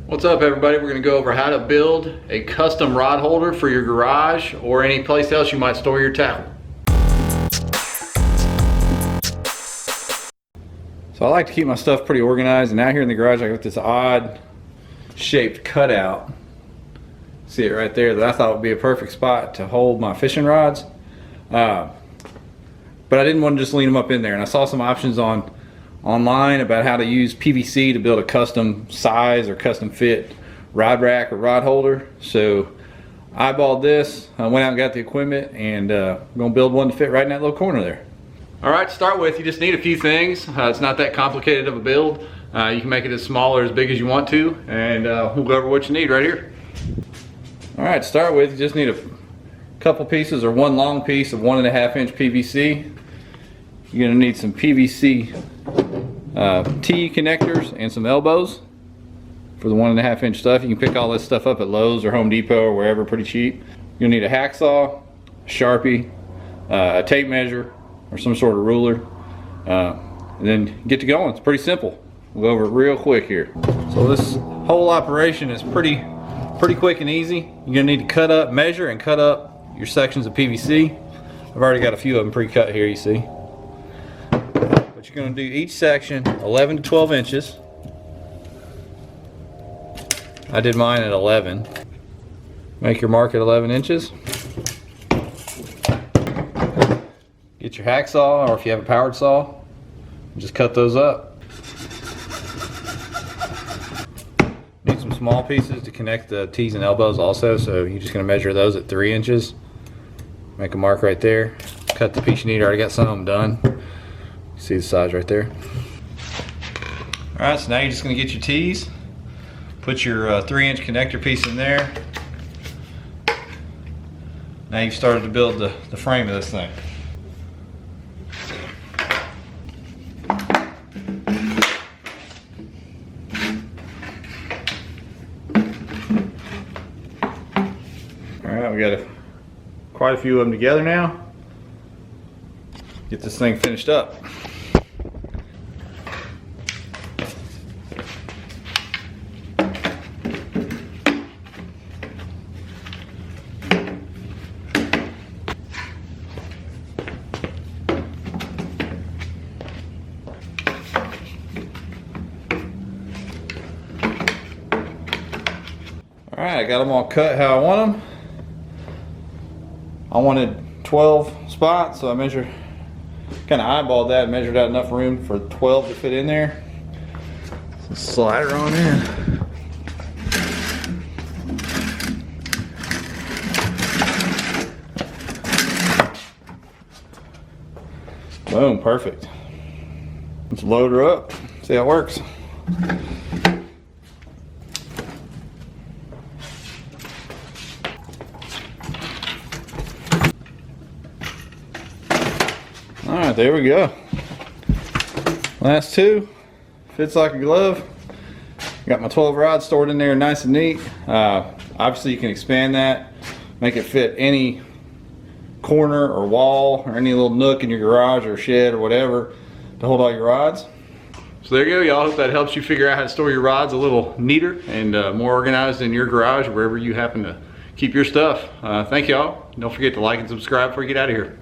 What's up, everybody? We're going to go over how to build a custom rod holder for your garage or any place else you might store your tackle. So I like to keep my stuff pretty organized, and out here in the garage I got this odd shaped cutout. See it right there, that I thought would be a perfect spot to hold my fishing rods. But I didn't want to just lean them up in there, and I saw some options online about how to use PVC to build a custom size or custom fit rod rack or rod holder. So I eyeballed this, I went out and got the equipment, and I'm going to build one to fit right in that little corner there. Alright, to start with, you just need a few things. It's not that complicated of a build. You can make it as small or as big as you want to, and we'll go over what you need right here. Alright, to start with, you just need a couple pieces or one long piece of 1.5 inch PVC. You're going to need some PVC T connectors and some elbows for the 1.5 inch stuff. You can pick all this stuff up at Lowe's or Home Depot or wherever, pretty cheap. You'll need a hacksaw, a Sharpie, a tape measure or some sort of ruler, and then get to going. It's pretty simple. We'll go over it real quick here. So this whole operation is pretty quick and easy. You're gonna need to cut up, measure and cut up your sections of PVC. I've already got a few of them pre-cut here, you see. But you're gonna do each section 11 to 12 inches. I did mine at 11. Make your mark at 11 inches. Get your hacksaw, or if you have a powered saw, just cut those up. Need some small pieces to connect the T's and elbows also, so you're just going to measure those at 3 inches. Make a mark right there. Cut the piece you need. I already got some of them done. You see the size right there. Alright, so now you're just going to get your T's. Put your 3 inch connector piece in there. Now you've started to build the frame of this thing. Alright, we got quite a few of them together now. Get this thing finished up. Alright, I got them all cut how I want them. I wanted 12 spots, so I kind of eyeballed that and measured out enough room for 12 to fit in there. So slide her on in. Boom, perfect. Let's load her up, see how it works. Alright, there we go. Last two. Fits like a glove. Got my 12 rods stored in there nice and neat. Obviously you can expand that, make it fit any corner or wall or any little nook in your garage or shed or whatever to hold all your rods. So there you go, y'all. Hope that helps you figure out how to store your rods a little neater and more organized in your garage or wherever you happen to keep your stuff. Thank y'all. Don't forget to like and subscribe before you get out of here.